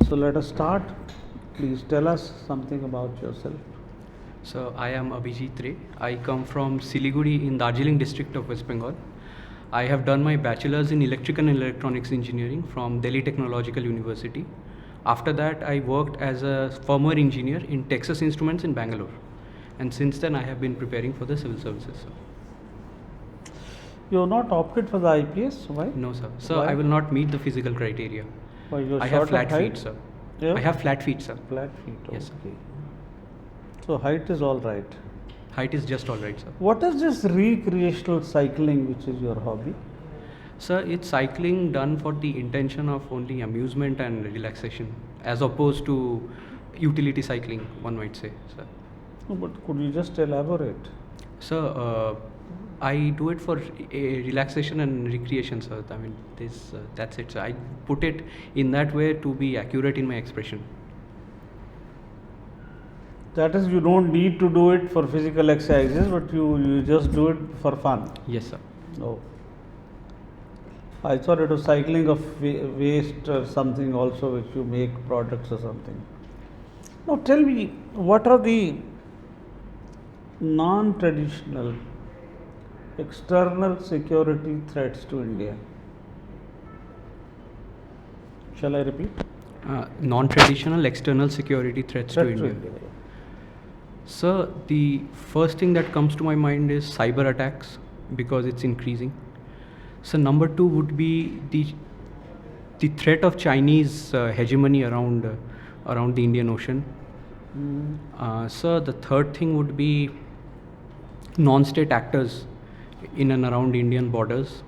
So let us start. Please tell us something about yourself. So I am ABHIJIT Ray. I come from Siliguri in Darjeeling district of West Bengal. I have done my bachelor's in electrical and electronics engineering from Delhi Technological University. After that, I worked as a firmware engineer in Texas Instruments in Bangalore. And since then, I have been preparing for the civil services. Sir. You have not opted for the IPS. Why? No, sir. So Why? I will not meet the physical criteria. Why, you're I short have of flat height? feet, sir. Yeah? I have flat feet, sir. Flat feet. Yes, sir. Okay. So height is all right. Height is just all right, sir. What is this recreational cycling, which is your hobby? Sir, it's cycling done for the intention of only amusement and relaxation, as opposed to utility cycling, one might say, sir. No, but could you just elaborate? Sir, I do it for relaxation and recreation, sir. I mean, that's it, sir. I put it in that way to be accurate in my expression. That is, you don't need to do it for physical exercises, but you just do it for fun. Yes, sir. Oh. I thought it was cycling of waste or something also, which you make products or something. Now tell me, what are the non-traditional external security threats to India? Shall I repeat? Non-traditional external security threats to India. Sir, the first thing that comes to my mind is cyber attacks, because it's increasing. So number two would be the threat of Chinese hegemony around the Indian Ocean. Sir, the third thing would be non-state actors in and around Indian borders.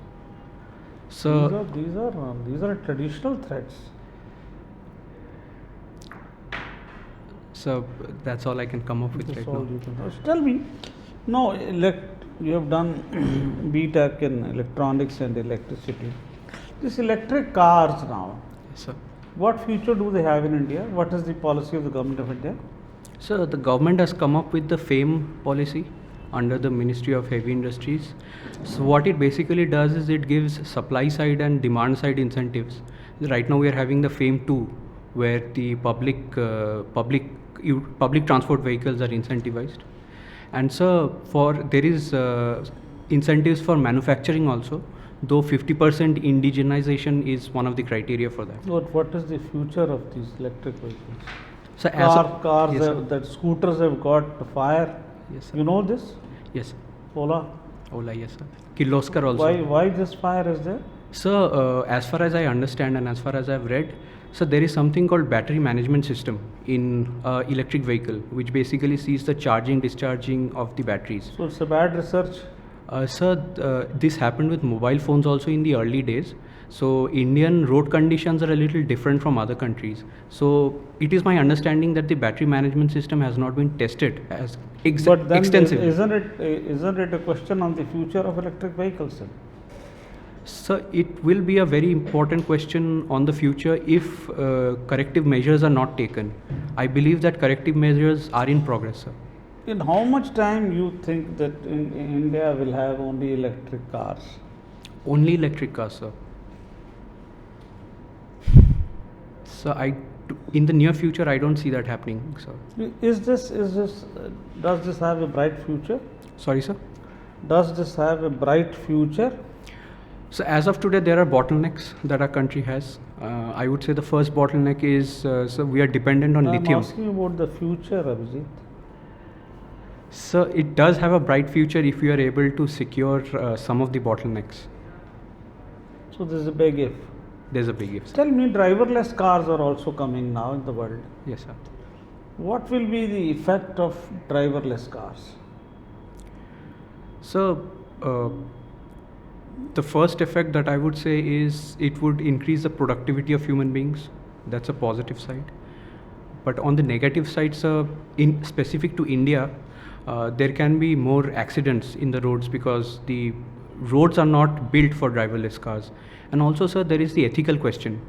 So these are traditional threats. So that's all I can come up with That's right all now. you can. Tell me, no, you have done BTech in electronics and electricity. These electric cars now, Yes, sir. what future do they have in India? What is the policy of the government of India? So the government has come up with the FAME policy under the Ministry of Heavy Industries. So what it basically does is it gives supply side and demand side incentives. Right now we are having the FAME 2, where the public transport vehicles are incentivized. And so there is incentives for manufacturing also, though 50% indigenization is one of the criteria for that. What is the future of these electric vehicles? So Cars, yes, sir. that scooters have got fire. Yes, sir. You know this? Yes, sir. Ola. Ola, yes, sir. Kirloskar also. Why this fire is there? So, as far as I understand and as far as I've read, so there is something called battery management system in electric vehicle, which basically sees the charging, discharging of the batteries. So it's a bad research. Sir, this happened with mobile phones also in the early days. So Indian road conditions are a little different from other countries. So it is my understanding that the battery management system has not been tested as But then extensively. isn't it a question on the future of electric vehicles then? So it will be a very important question on the future if corrective measures are not taken. I believe that corrective measures are in progress, sir. In how much time you think that in India will have only electric cars? Only electric cars, sir. So in the near future, I don't see that happening, sir. Does this have a bright future? Sorry, sir. Does this have a bright future? So as of today, there are bottlenecks that our country has. I would say the first bottleneck is so we are dependent on lithium. I'm asking about the future, Abhijit. So it does have a bright future if we are able to secure some of the bottlenecks. So this is a big if. There's a big if. Tell me, driverless cars are also coming now in the world. Yes, sir. What will be the effect of driverless cars? So the first effect that I would say is it would increase the productivity of human beings. That's a positive side. But on the negative side, sir, in specific to India, there can be more accidents in the roads because the roads are not built for driverless cars. And also, sir, there is the ethical question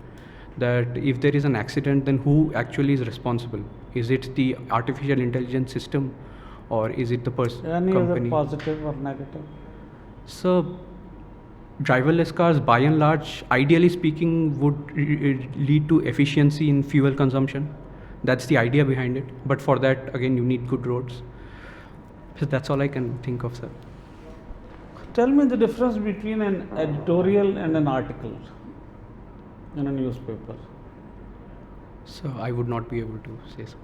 that if there is an accident, then who actually is responsible? Is it the artificial intelligence system or is it the Any company? other positive or negative? So driverless cars, by and large, ideally speaking, would lead to efficiency in fuel consumption. That's the idea behind it. But for that, again, you need good roads. So that's all I can think of, sir. Tell me the difference between an editorial and an article in a newspaper. So I would not be able to say so.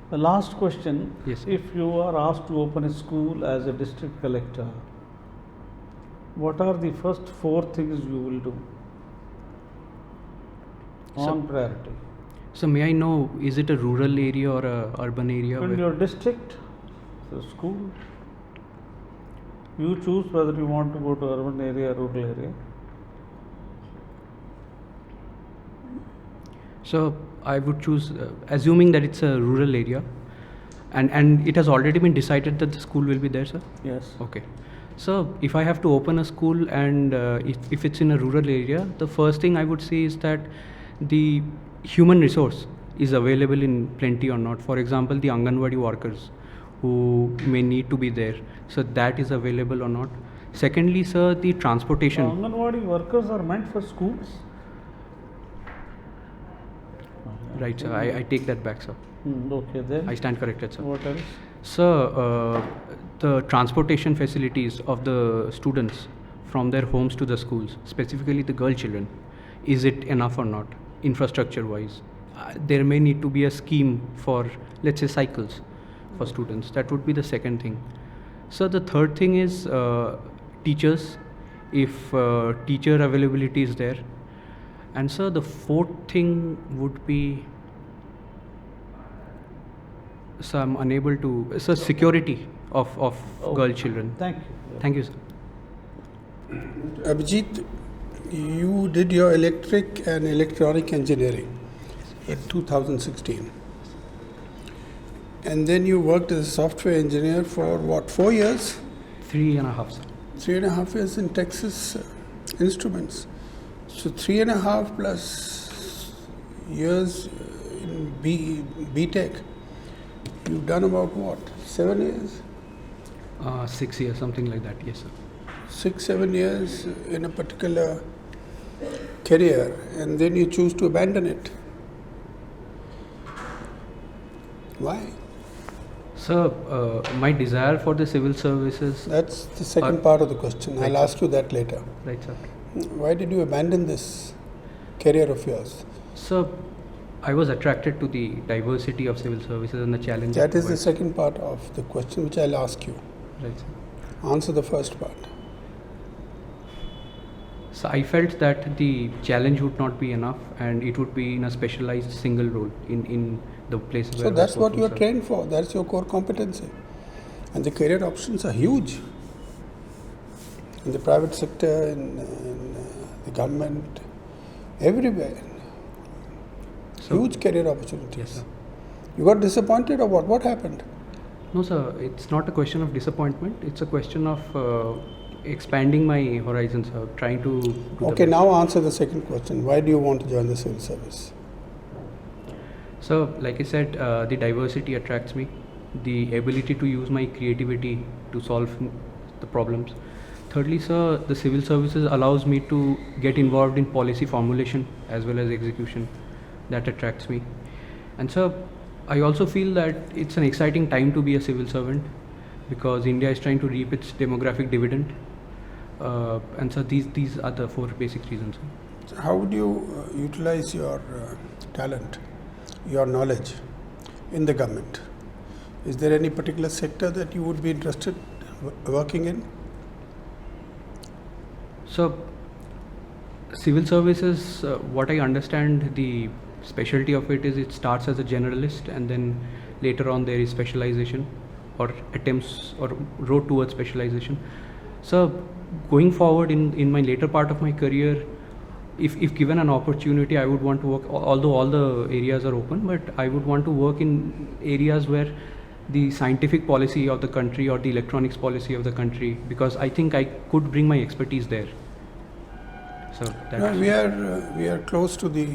The last question. Yes. If you are asked to open a school as a district collector, what are the first 4 things you will do on priority? So may I know, is it a rural area or a urban area? In your district, the school, you choose whether you want to go to urban area or rural area. So I would choose, assuming that it's a rural area, and it has already been decided that the school will be there, sir? Yes. Okay. So if I have to open a school and if it's in a rural area, the first thing I would say is that the human resource is available in plenty or not. For example, the Anganwadi workers who may need to be there. So that is available or not. Secondly, sir, the transportation. Anganwadi workers are meant for schools? Right, sir. I take that back, sir. Okay, then. I stand corrected, sir. What else? Sir, the transportation facilities of the students from their homes to the schools, specifically the girl children, is it enough or not, infrastructure wise? There may need to be a scheme for, let's say, cycles for students. That would be the second thing. So the third thing is teachers, if teacher availability is there. And sir, the fourth thing would be, so I'm unable to, sir, security of girl children. Thank you. Thank you, sir. Abhijit, you did your electric and electronic engineering in 2016. And then you worked as a software engineer for what, 4 years? 3.5, sir. 3.5 years in Texas Instruments. So 3.5 plus years in B.Tech. You've done about what, 7 years? 6 years, something like that, yes, sir. 6-7 years in a particular career, and then you choose to abandon it. Why? Sir, my desire for the civil services. That's the second part of the question. Right, I'll ask you that later. Right, sir. Why did you abandon this career of yours? So, I was attracted to the diversity of civil services and the challenge. That is the second part of the question which I'll ask you. Right, sir. Answer the first part. So I felt that the challenge would not be enough and it would be in a specialized single role in the place where So that's what you are sir. trained for. That's your core competency. And the career options are huge. In the private sector, in the government, everywhere. So, Huge career opportunities. yes, sir. You got disappointed or what? What happened? No, sir, it's not a question of disappointment. It's a question of expanding my horizons, sir, trying to do the Okay, best. now answer the second question. Why do you want to join the civil service? So, like I said, the diversity attracts me, the ability to use my creativity to solve the problems. Thirdly, sir, the civil services allows me to get involved in policy formulation as well as execution. That attracts me. And sir, I also feel that it's an exciting time to be a civil servant because India is trying to reap its demographic dividend. And so these are the 4 basic reasons. So how would you utilize your talent, your knowledge in the government? Is there any particular sector that you would be interested working in? So, civil services, what I understand, the specialty of it is it starts as a generalist and then later on there is specialization or attempts or road towards specialization. So, going forward in my later part of my career, if given an opportunity, I would want to work, although all the areas are open, but I would want to work in areas where the scientific policy of the country or the electronics policy of the country, because I think I could bring my expertise there. So that's No, we are close to the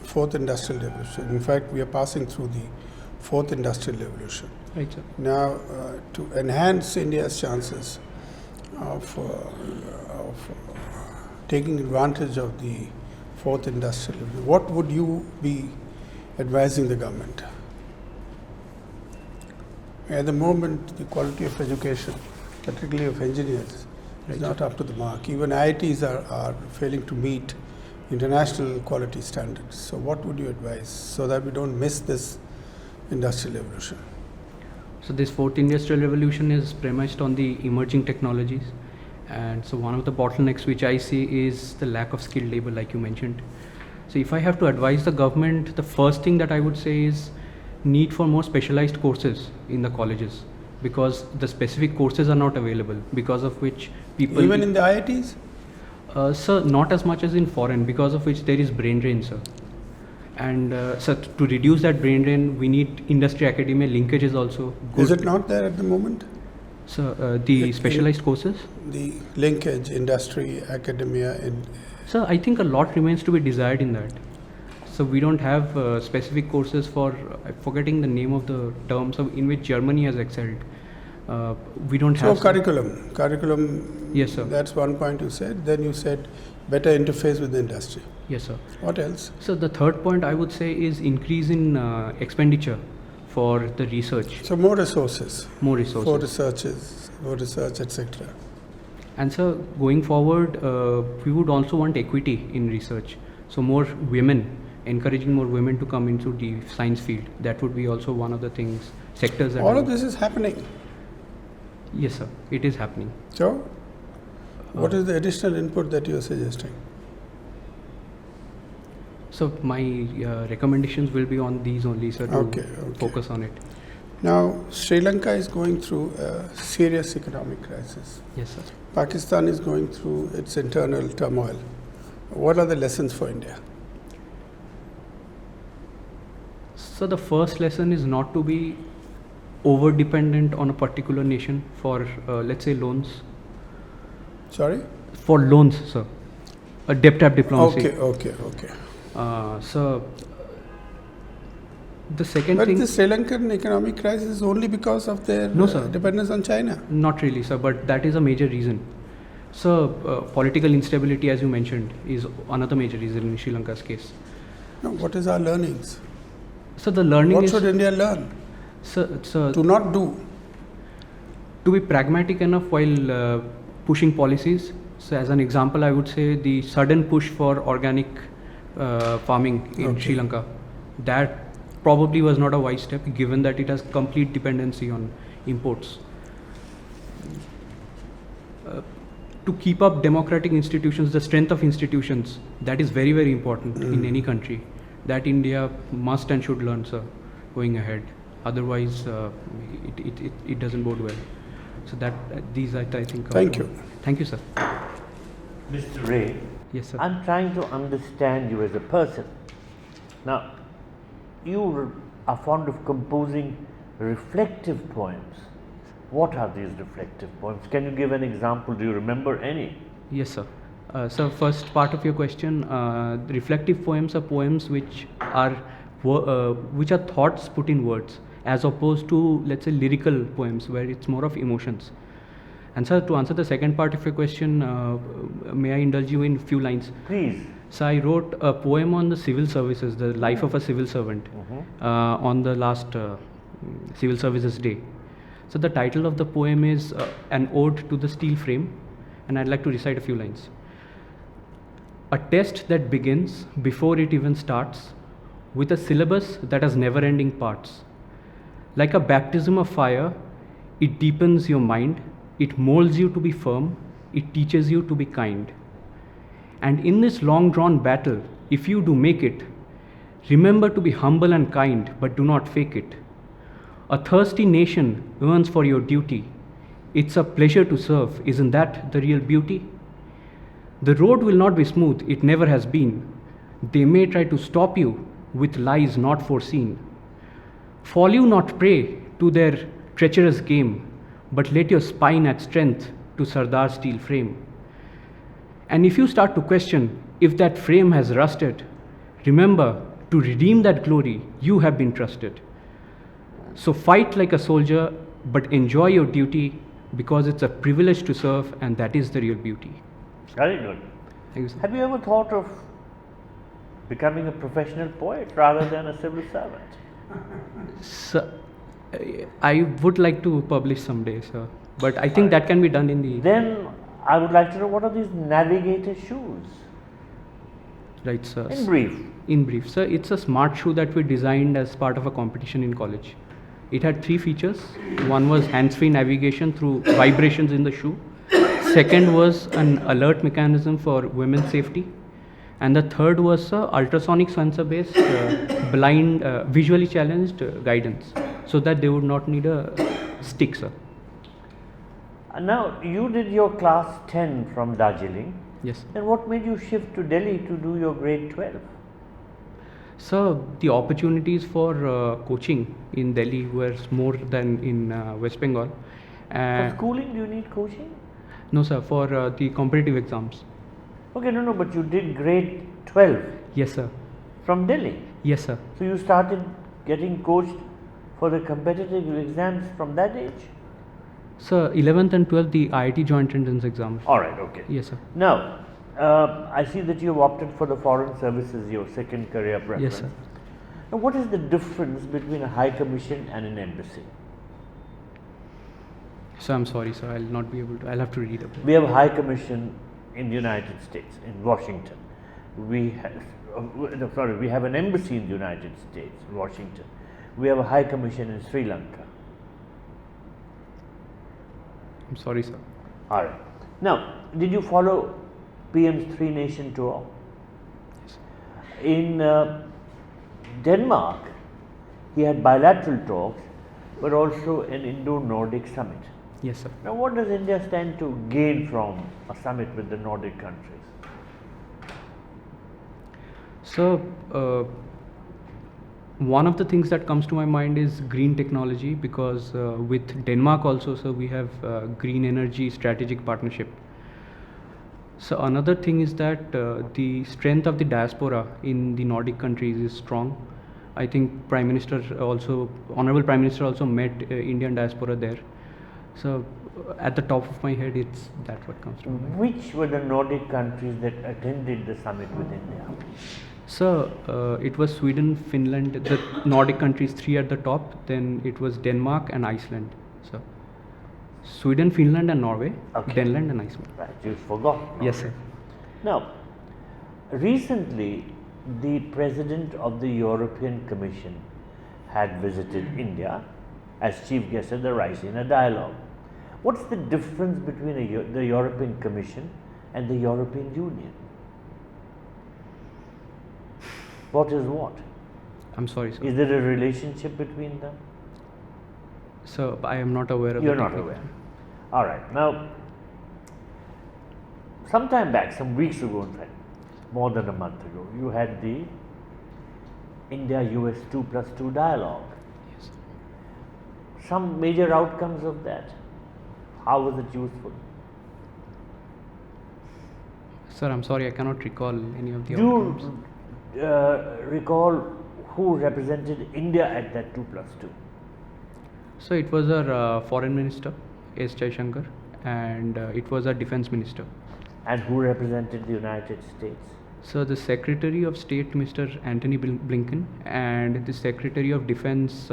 4th industrial revolution. In fact, we are passing through the 4th industrial revolution. right, sir. Now, to enhance India's chances of taking advantage of the fourth industrial revolution, what would you be advising the government? At the moment, the quality of education, particularly of engineers, is not up to the mark. Even IITs are failing to meet international quality standards. So what would you advise so that we don't miss this industrial revolution? So this fourth industrial revolution is premised on the emerging technologies. And so one of the bottlenecks which I see is the lack of skilled labor, like you mentioned. So if I have to advise the government, the first thing that I would say is need for more specialized courses in the colleges, because the specific courses are not available, because of which people... Even in the IITs? Sir, not as much as in foreign, because of which there is brain drain, sir. And sir, to reduce that brain drain, we need industry-academia linkages also. Is it not there at the moment? So the specialized courses? The linkage, industry, academia. Sir, I think a lot remains to be desired in that. So we don't have specific courses for, forgetting the name of the term, so in which Germany has excelled. We don't have... So curriculum, yes, sir. That's one point you said. Then you said better interface with the industry. Yes, sir. What else? So the third point I would say is increase in expenditure for the research. So more resources. More resources. For research, etc. And so going forward, we would also want equity in research. So more women, encouraging more women to come into the science field. That would be also one of the things, sectors that... All of this is happening. Yes, sir. It is happening. So, what is the additional input that you are suggesting? So my recommendations will be on these only, sir, to focus on it. Now, Sri Lanka is going through a serious economic crisis. Yes, sir. Pakistan is going through its internal turmoil. What are the lessons for India? So the first lesson is not to be over dependent on a particular nation for, let's say, loans. Sorry? For loans, sir. A debt trap diplomacy. Okay. So the second but thing... the Sri Lankan economic crisis is only because of their dependence on China. Not really, sir, but that is a major reason. So political instability, as you mentioned, is another major reason in Sri Lanka's case. Now, what is our learnings? So the learning what is... should India learn? So to not do? To be pragmatic enough while pushing policies. So as an example, I would say the sudden push for organic farming in Sri Lanka. That probably was not a wise step, given that it has complete dependency on imports. To keep up democratic institutions, the strength of institutions, that is very, very important in any country. That India must and should learn, sir, going ahead. Otherwise, it doesn't bode well. So that these I think. Thank you. Thank you, sir. Mr. Ray. Yes, sir. I'm trying to understand you as a person. Now, you are fond of composing reflective poems. What are these reflective poems? Can you give an example? Do you remember any? Yes, sir. So first part of your question, reflective poems are poems which are thoughts put in words, as opposed to, let's say, lyrical poems where it's more of emotions. And sir, to answer the second part of your question, may I indulge you in a few lines? Please. So I wrote a poem on the civil services, the life of a civil servant, on the last Civil Services Day. So the title of the poem is An Ode to the Steel Frame, and I'd like to recite a few lines. A test that begins before it even starts, with a syllabus that has never-ending parts. Like a baptism of fire, it deepens your mind, it molds you to be firm, it teaches you to be kind. And in this long-drawn battle, if you do make it, remember to be humble and kind, but do not fake it. A thirsty nation yearns for your duty. It's a pleasure to serve, isn't that the real beauty? The road will not be smooth, it never has been. They may try to stop you with lies not foreseen. Fall you not prey to their treacherous game, but let your spine add strength to Sardar's steel frame. And if you start to question if that frame has rusted, remember to redeem that glory you have been trusted. So fight like a soldier, but enjoy your duty, because it's a privilege to serve, and that is the real beauty. Very good. Thank you, sir. Have you ever thought of becoming a professional poet rather than a civil servant? So, I would like to publish someday, sir. But I think that can be done in the Then I would like to know, what are these navigator shoes? right, sir. In brief. In brief, sir, it's a smart shoe that we designed as part of a competition in college. It had 3 features. One was hands-free navigation through vibrations in the shoe. Second was an alert mechanism for women's safety. And the third was ultrasonic sensor-based blind, visually challenged guidance, so that they would not need a stick, sir. Now, you did your class 10 from Darjeeling. Yes. Then what made you shift to Delhi to do your grade 12? So the opportunities for coaching in Delhi were more than in West Bengal. For schooling, do you need coaching? No, sir, for the competitive exams. Okay, no, but you did grade 12 Yes, sir. from Delhi. Yes, sir. So you started getting coached for the competitive exams from that age? So 11th and 12th, the IIT joint entrance exams. All right, okay. Yes, sir. Now, I see that you have opted for the foreign services, your second career preference. Yes, sir. Now, what is the difference between a high commission and an embassy? So I'm sorry, sir. I'll not be able to. I'll have to read up. We have a high commission in the United States, in Washington. We have an embassy in the United States, in Washington. We have a high commission in Sri Lanka. I'm sorry, sir. All right. Now, did you follow PM's 3 nation tour? Yes. In Denmark, he had bilateral talks, but also an Indo-Nordic summit. Yes, sir. Now, what does India stand to gain from a summit with the Nordic countries? So, one of the things that comes to my mind is green technology, because with Denmark also, so we have green energy strategic partnership. So another thing is that the strength of the diaspora in the Nordic countries is strong. I think Honorable Prime Minister also met Indian diaspora there. So at the top of my head, it's that what comes to my mind. Which were the Nordic countries that attended the summit with India? So it was Sweden, Finland, the Nordic countries, 3 at the top. Then it was Denmark and Iceland. So Sweden, Finland, and Norway. Okay. Denmark and Iceland. Right, you forgot. Yes, sir. Now, recently, the President of the European Commission had visited India as chief guest at the Raisina Dialogue. What's the difference between the European Commission and the European Union? What is what? I'm sorry, sir. Is there a relationship between them? So I am not aware of. You're the not technical- aware. All right. Now, some time back, some weeks ago, in fact, more than a month ago, you had the India-US 2+2 dialogue. Yes. Some major outcomes of that. How was it useful? Sir, I'm sorry, I cannot recall any of the Do outcomes. you recall who represented India at that 2+2? So it was our foreign minister, S. Jaishankar, and it was our defense minister. And who represented the United States? So the Secretary of State, Mr. Antony Blinken, and the Secretary of Defense,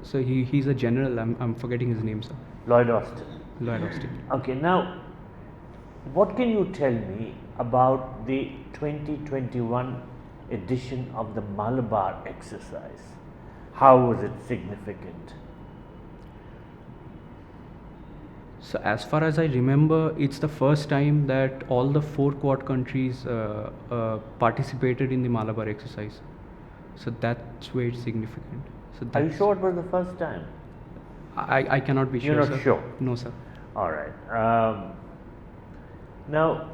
so he's a general, I'm forgetting his name, sir. Lloyd Austin. Lloyd Austin. Okay, now, what can you tell me about the 2021 edition of the Malabar exercise? How was it significant? So as far as I remember, it's the first time that all the 4 Quad countries participated in the Malabar exercise. So that's where it's significant. So Are you that's- sure it was the first time? I cannot be sure. You're not sir. sure? No, sir. All right. Now,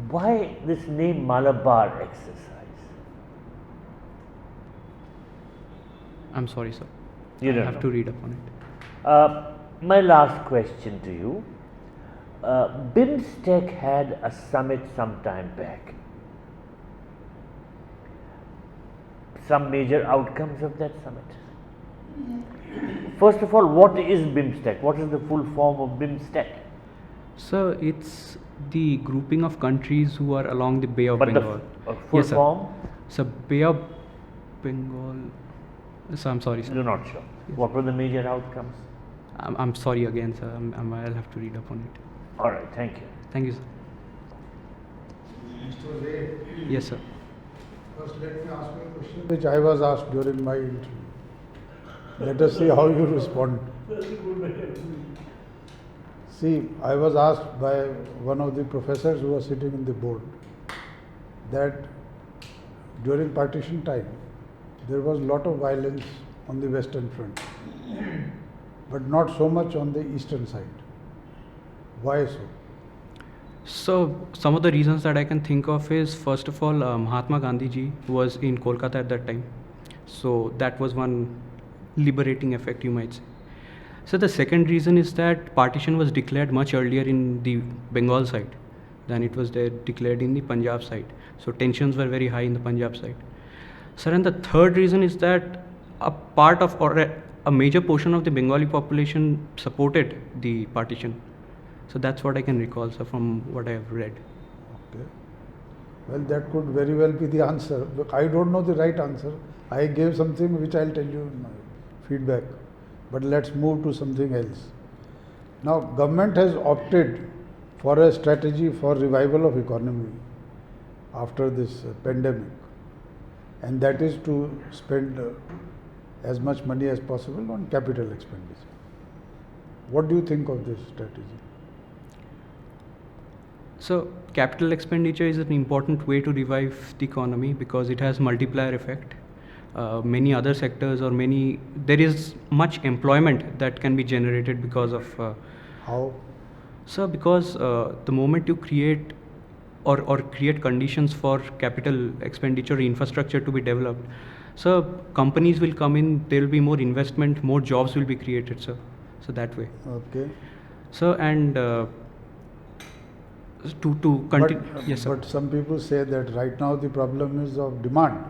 why this name Malabar exercise? I'm sorry, sir. You I don't have know. to read up on it. My last question to you. BIMSTEC had a summit some time back. Some major outcomes of that summit? First of all, what is BIMSTEC? What is the full form of BIMSTEC? So it's the grouping of countries who are along the Bay of But the Bengal. full Yes, sir. form, So Bay of Bengal. So I'm sorry, sir. you're not sure. What were the major outcomes? I'm sorry again, sir. I'll have to read up on it. All right, thank you. Thank you, sir. Mr. Ray, Yes, sir. first let me ask you a question which I was asked during my interview. Let us see how you respond. See, I was asked by one of the professors who was sitting in the board that during partition time there was a lot of violence on the western front, but not so much on the eastern side. Why so? So some of the reasons that I can think of is, first of all, Mahatma Gandhi ji was in Kolkata at that time. So that was one liberating effect, you might say. So the second reason is that partition was declared much earlier in the Bengal side than it was declared in the Punjab side. So tensions were very high in the Punjab side. Sir, and the third reason is that a part of, or a major portion of the Bengali population supported the partition. So that's what I can recall, sir, from what I have read. Okay. Well, that could very well be the answer. But I don't know the right answer. I gave something which I'll tell you in my feedback. But let's move to something else. Now, government has opted for a strategy for revival of economy after this pandemic, and that is to spend as much money as possible on capital expenditure. What do you think of this strategy? So capital expenditure is an important way to revive the economy because it has multiplier effect. Many other sectors there is much employment that can be generated because of. How? So because the moment you create or create conditions for capital expenditure infrastructure to be developed, so companies will come in, there will be more investment, more jobs will be created, sir. So that way. Okay. So and to continue. Yes, sir. But some people say that right now the problem is of demand.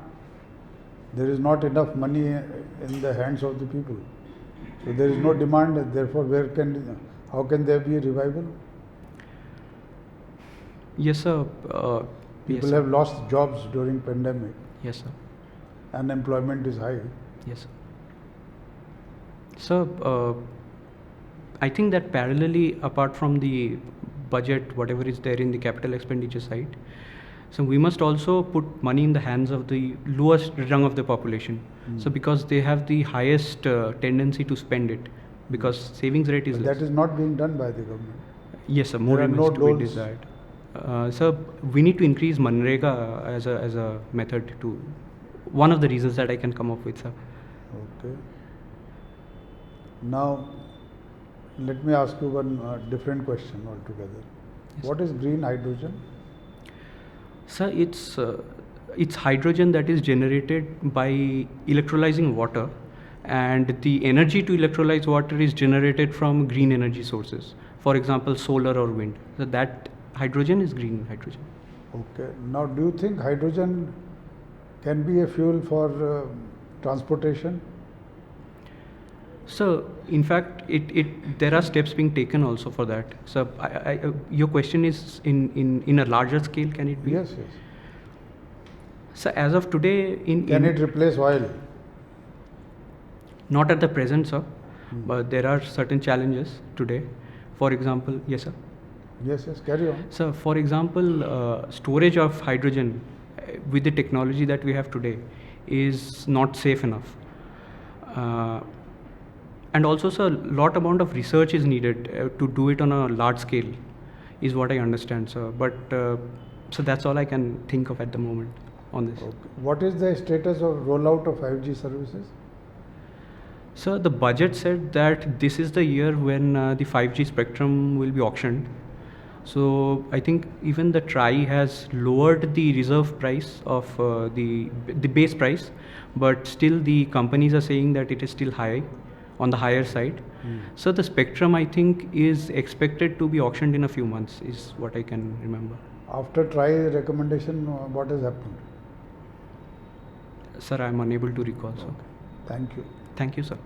There is not enough money in the hands of the people. So there is no demand, therefore how can there be a revival? Yes, sir. People yes, have sir. lost jobs during pandemic. Yes, sir. Unemployment is high. Yes, sir. So I think that parallelly, apart from the budget, whatever is there in the capital expenditure side, so we must also put money in the hands of the lowest rung of the population. So because they have the highest tendency to spend it, because savings rate is But less. that is not being done by the government. Yes, sir. More There are remains no to doles. be desired. So we need to increase Manrega as a method to. One of the reasons that I can come up with, sir. Okay. Now, let me ask you one different question altogether. Yes. What is green hydrogen? Sir, it's hydrogen that is generated by electrolyzing water, and the energy to electrolyze water is generated from green energy sources. For example, solar or wind. So that hydrogen is green hydrogen. Okay. Now, do you think hydrogen can be a fuel for transportation? So, in fact, there are steps being taken also for that. So, your question is in a larger scale, can it be? Yes, yes. So, as of today, Can it replace oil? Not at the present, sir, but there are certain challenges today. For example, yes, sir. Yes, yes. Carry on. So, for example, storage of hydrogen with the technology that we have today is not safe enough. And also, sir, lot amount of research is needed to do it on a large scale, is what I understand, sir. But so that's all I can think of at the moment on this. Okay. What is the status of rollout of 5G services? So the budget said that this is the year when the 5G spectrum will be auctioned. So I think even the TRAI has lowered the reserve price of the base price, but still the companies are saying that it is still high, on the higher side. So the spectrum, I think, is expected to be auctioned in a few months, is what I can remember. After TRAI recommendation, what has happened? Sir, I am unable to recall, sir. Thank you. Thank you, sir.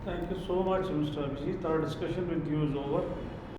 Thank you so much, Mr. Abhijit. Our discussion with you is over.